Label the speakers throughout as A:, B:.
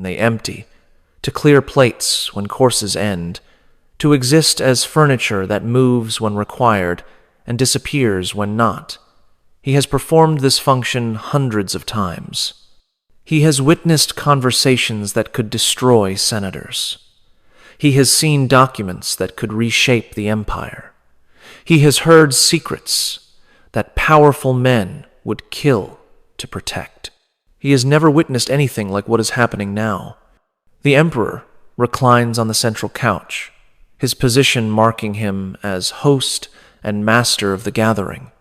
A: they empty, to clear plates when courses end, to exist as furniture that moves when required and disappears when not. He has performed this function hundreds of times. He has witnessed conversations that could destroy senators. He has seen documents that could reshape the empire. He has heard secrets that powerful men would kill to protect. He has never witnessed anything like what is happening now. The emperor reclines on the central couch, his position marking him as host and master of the gathering.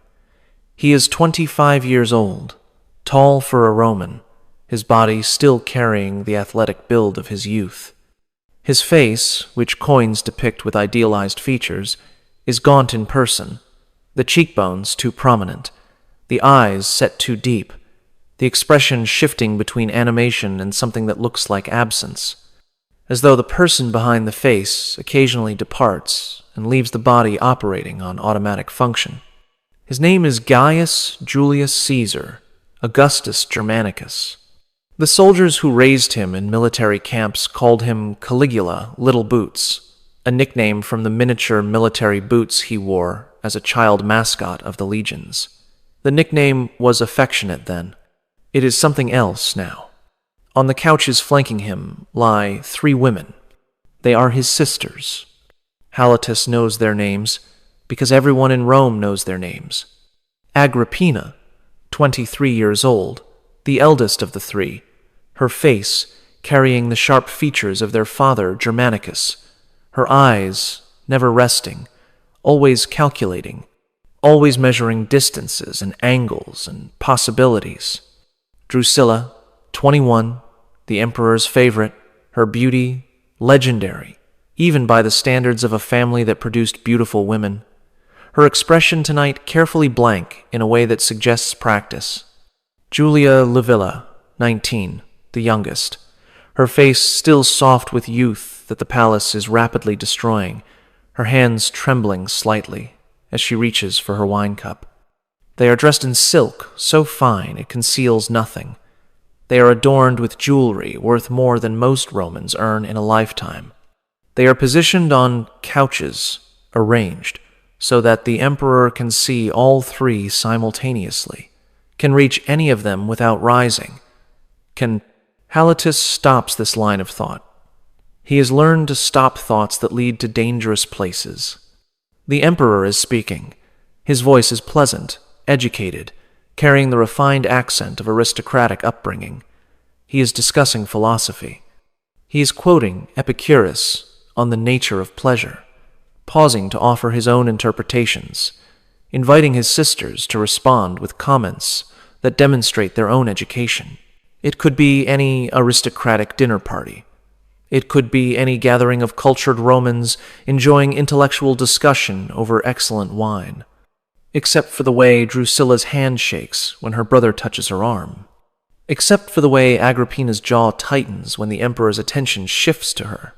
A: He is 25 years old, tall for a Roman, his body still carrying the athletic build of his youth. His face, which coins depict with idealized features, is gaunt in person, the cheekbones too prominent, the eyes set too deep, the expression shifting between animation and something that looks like absence, as though the person behind the face occasionally departs and leaves the body operating on automatic function. His name is Gaius Julius Caesar, Augustus Germanicus. The soldiers who raised him in military camps called him Caligula, Little Boots, a nickname from the miniature military boots he wore as a child mascot of the legions. The nickname was affectionate then. It is something else now. On the couches flanking him lie 3 women. They are his sisters. Halotus knows their names because everyone in Rome knows their names. Agrippina, 23 years old, the eldest of the 3, her face carrying the sharp features of their father Germanicus, her eyes never resting, always calculating, always measuring distances and angles and possibilities. Drusilla, 21, the emperor's favorite, her beauty legendary, even by the standards of a family that produced beautiful women. Her expression tonight carefully blank in a way that suggests practice. Julia Livilla, 19, the youngest, her face still soft with youth that the palace is rapidly destroying, her hands trembling slightly as she reaches for her wine cup. They are dressed in silk so fine it conceals nothing. They are adorned with jewelry worth more than most Romans earn in a lifetime. They are positioned on couches, arranged, so that the emperor can see all 3 simultaneously, can reach any of them without rising, can... Halotus stops this line of thought. He has learned to stop thoughts that lead to dangerous places. The emperor is speaking. His voice is pleasant, educated, carrying the refined accent of aristocratic upbringing. He is discussing philosophy. He is quoting Epicurus on the nature of pleasure, pausing to offer his own interpretations, inviting his sisters to respond with comments that demonstrate their own education. It could be any aristocratic dinner party. It could be any gathering of cultured Romans enjoying intellectual discussion over excellent wine, except for the way Drusilla's hand shakes when her brother touches her arm, except for the way Agrippina's jaw tightens when the emperor's attention shifts to her,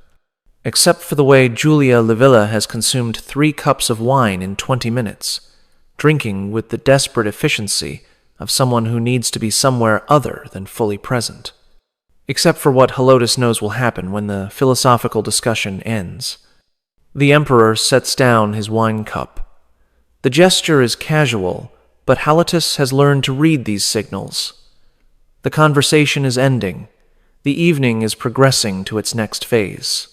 A: except for the way Julia Livilla has consumed 3 cups of wine in 20 minutes, drinking with the desperate efficiency of someone who needs to be somewhere other than fully present, except for what Halotus knows will happen when the philosophical discussion ends. The emperor sets down his wine cup. The gesture is casual, but Halotus has learned to read these signals. The conversation is ending. The evening is progressing to its next phase.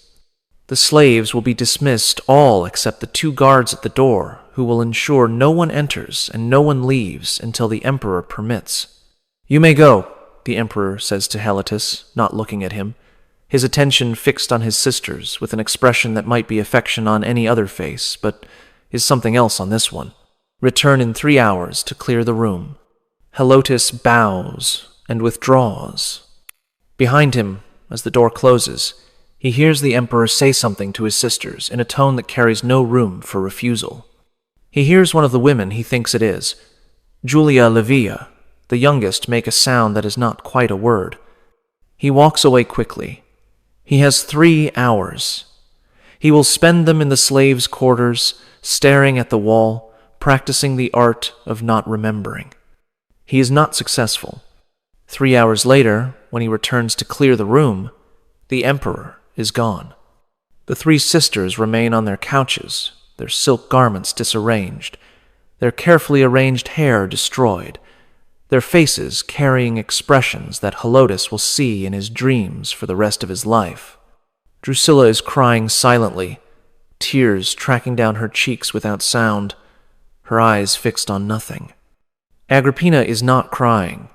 A: The slaves will be dismissed, all except the 2 guards at the door, who will ensure no one enters and no one leaves until the emperor permits. "You may go," the emperor says to Halotus, not looking at him, his attention fixed on his sisters with an expression that might be affection on any other face, but is something else on this one. "Return in 3 hours to clear the room." Halotus bows and withdraws. Behind him, as the door closes, he hears the emperor say something to his sisters in a tone that carries no room for refusal. He hears one of the women he thinks it is, Julia Livia, the youngest, make a sound that is not quite a word. He walks away quickly. He has 3 hours. He will spend them in the slaves' quarters, staring at the wall, practicing the art of not remembering. He is not successful. 3 hours later, when he returns to clear the room, The emperor is gone. The three sisters remain on their couches, their silk garments disarranged, their carefully arranged hair destroyed, their faces carrying expressions that Helotus will see in his dreams for the rest of his life. Drusilla is crying silently, tears tracking down her cheeks without sound, her eyes fixed on nothing. Agrippina is not crying.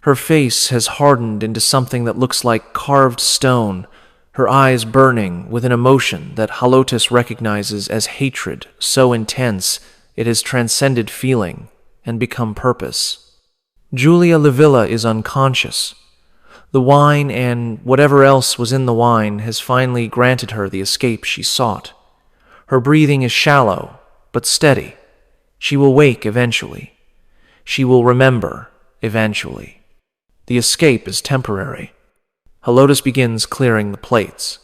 A: Her face has hardened into something that looks like carved stone, her eyes burning with an emotion that Helotus recognizes as hatred so intense it has transcended feeling and become purpose. Julia Livilla is unconscious. The wine and whatever else was in the wine has finally granted her the escape she sought. Her breathing is shallow, but steady. She will wake eventually. She will remember eventually. The escape is temporary. Helotus begins clearing the plates.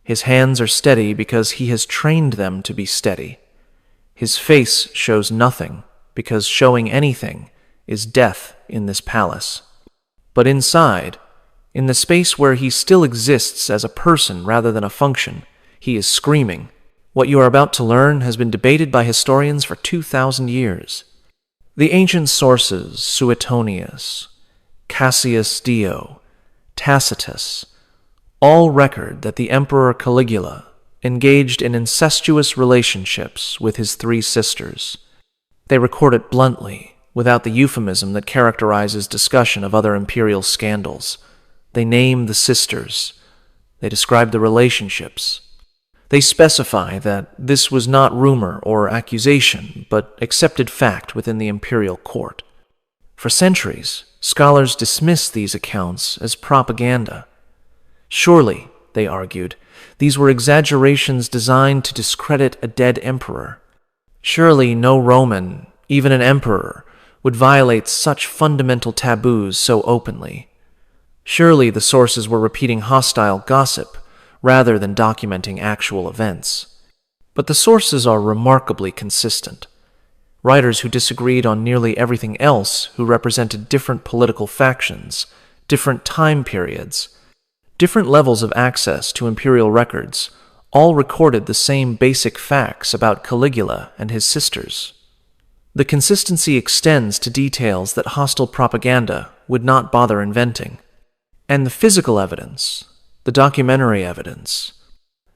A: His hands are steady because he has trained them to be steady. His face shows nothing because showing anything is death in this palace. But inside, in the space where he still exists as a person rather than a function, he is screaming. What you are about to learn has been debated by historians for 2,000 years. The ancient sources, Suetonius, Cassius Dio, Tacitus, all record that the Emperor Caligula engaged in incestuous relationships with his three sisters. They record it bluntly, without the euphemism that characterizes discussion of other imperial scandals. They name the sisters. They describe the relationships. They specify that this was not rumor or accusation, but accepted fact within the imperial court. For centuries, scholars dismissed these accounts as propaganda. Surely, they argued, these were exaggerations designed to discredit a dead emperor. Surely no Roman, even an emperor, would violate such fundamental taboos so openly. Surely the sources were repeating hostile gossip rather than documenting actual events. But the sources are remarkably consistent. Writers who disagreed on nearly everything else, who represented different political factions, different time periods, different levels of access to imperial records, all recorded the same basic facts about Caligula and his sisters. The consistency extends to details that hostile propaganda would not bother inventing. And the physical evidence, the documentary evidence,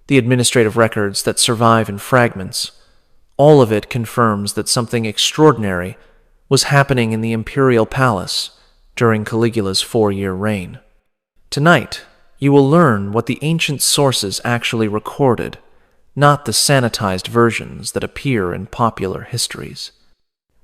A: the administrative records that survive in fragments, all of it confirms that something extraordinary was happening in the imperial palace during Caligula's 4-year reign. Tonight, you will learn what the ancient sources actually recorded, not the sanitized versions that appear in popular histories.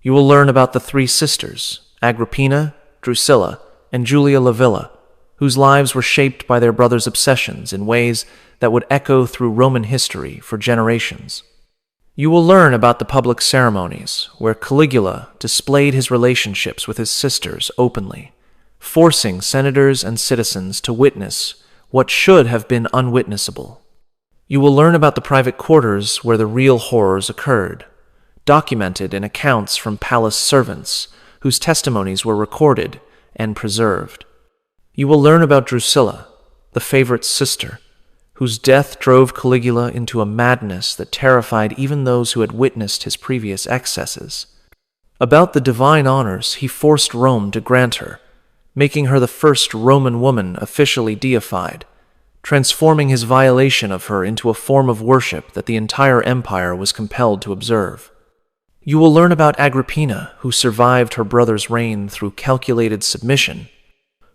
A: You will learn about the three sisters, Agrippina, Drusilla, and Julia Livilla, whose lives were shaped by their brother's obsessions in ways that would echo through Roman history for generations. You will learn about the public ceremonies where Caligula displayed his relationships with his sisters openly, forcing senators and citizens to witness what should have been unwitnessable. You will learn about the private quarters where the real horrors occurred, documented in accounts from palace servants whose testimonies were recorded and preserved. You will learn about Drusilla, the favorite sister, whose death drove Caligula into a madness that terrified even those who had witnessed his previous excesses. About the divine honors he forced Rome to grant her, making her the first Roman woman officially deified, transforming his violation of her into a form of worship that the entire empire was compelled to observe. You will learn about Agrippina, who survived her brother's reign through calculated submission,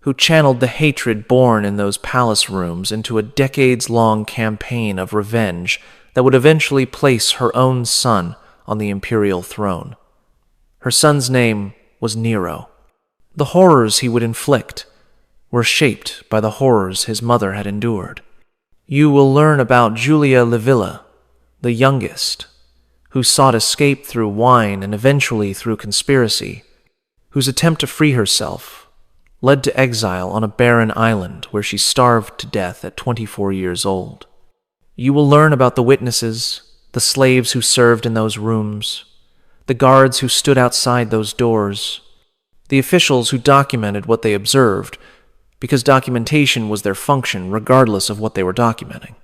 A: who channeled the hatred born in those palace rooms into a decades-long campaign of revenge that would eventually place her own son on the imperial throne. Her son's name was Nero. The horrors he would inflict were shaped by the horrors his mother had endured. You will learn about Julia Livilla, the youngest, who sought escape through wine and eventually through conspiracy, whose attempt to free herself led to exile on a barren island where she starved to death at 24 years old. You will learn about the witnesses, the slaves who served in those rooms, the guards who stood outside those doors, the officials who documented what they observed, because documentation was their function regardless of what they were documenting.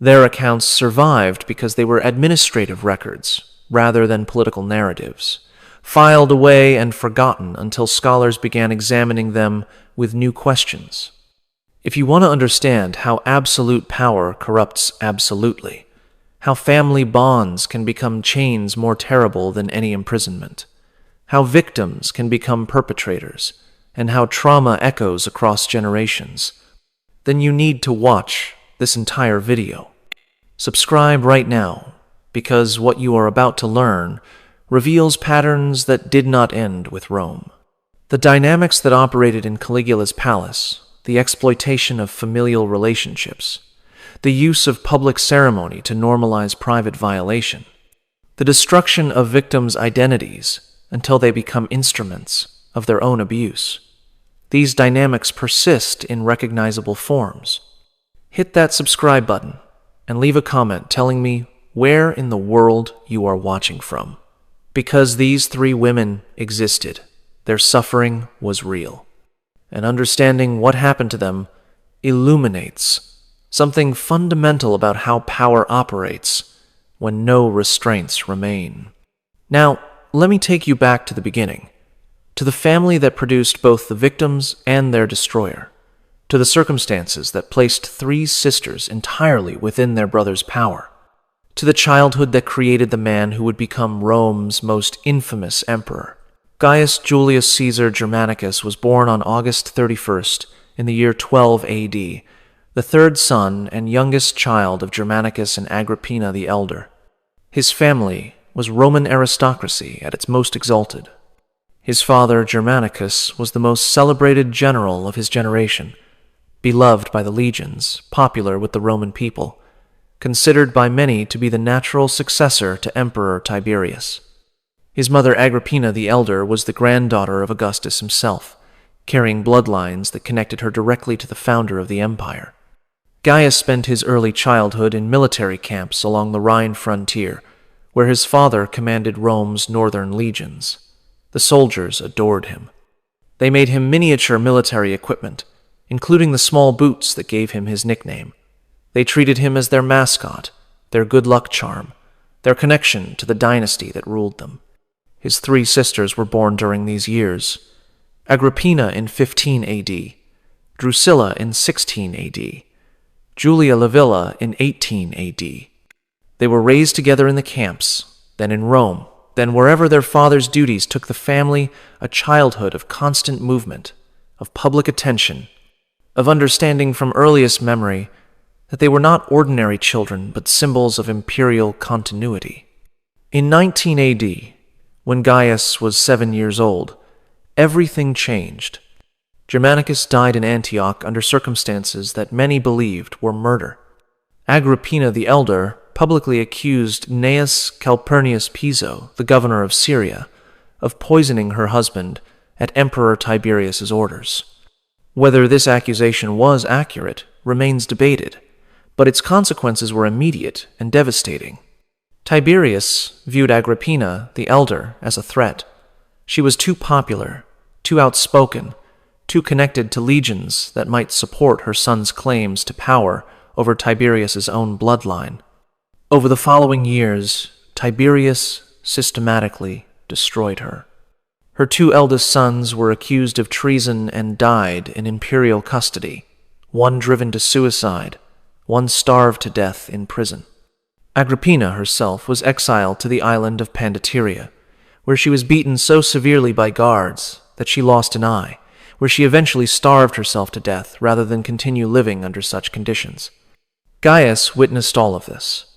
A: Their accounts survived because they were administrative records rather than political narratives, filed away and forgotten until scholars began examining them with new questions. If you want to understand how absolute power corrupts absolutely, how family bonds can become chains more terrible than any imprisonment, how victims can become perpetrators, and how trauma echoes across generations, then you need to watch this entire video. Subscribe right now, because what you are about to learn reveals patterns that did not end with Rome. The dynamics that operated in Caligula's palace, the exploitation of familial relationships, the use of public ceremony to normalize private violation, the destruction of victims' identities until they become instruments of their own abuse. These dynamics persist in recognizable forms. Hit that subscribe button and leave a comment telling me where in the world you are watching from. Because these three women existed, their suffering was real. And understanding what happened to them illuminates something fundamental about how power operates when no restraints remain. Now, let me take you back to the beginning, to the family that produced both the victims and their destroyer, to the circumstances that placed three sisters entirely within their brother's power, to the childhood that created the man who would become Rome's most infamous emperor. Gaius Julius Caesar Germanicus was born on August 31st in the year 12 AD, the third son and youngest child of Germanicus and Agrippina the Elder. His family was Roman aristocracy at its most exalted. His father, Germanicus, was the most celebrated general of his generation, beloved by the legions, popular with the Roman people, considered by many to be the natural successor to Emperor Tiberius. His mother Agrippina the Elder was the granddaughter of Augustus himself, carrying bloodlines that connected her directly to the founder of the empire. Gaius spent his early childhood in military camps along the Rhine frontier, where his father commanded Rome's northern legions. The soldiers adored him. They made him miniature military equipment, including the small boots that gave him his nickname. They treated him as their mascot, their good luck charm, their connection to the dynasty that ruled them. His three sisters were born during these years: Agrippina in 15 AD, Drusilla in 16 AD, Julia Livilla in 18 AD. They were raised together in the camps, then in Rome, then wherever their father's duties took the family a childhood of constant movement, of public attention, of understanding from earliest memory that they were not ordinary children but symbols of imperial continuity. In 19 AD, when Gaius was 7 years old, everything changed. Germanicus died in Antioch under circumstances that many believed were murder. Agrippina the Elder publicly accused Gnaeus Calpurnius Piso, the governor of Syria, of poisoning her husband at Emperor Tiberius's orders. Whether this accusation was accurate remains debated, but its consequences were immediate and devastating. Tiberius viewed Agrippina the Elder as a threat. She was too popular, too outspoken, too connected to legions that might support her son's claims to power over Tiberius's own bloodline. Over the following years, Tiberius systematically destroyed her. Her two eldest sons were accused of treason and died in imperial custody, one driven to suicide, one starved to death in prison. Agrippina herself was exiled to the island of Pandateria, where she was beaten so severely by guards that she lost an eye, where she eventually starved herself to death rather than continue living under such conditions. Gaius witnessed all of this.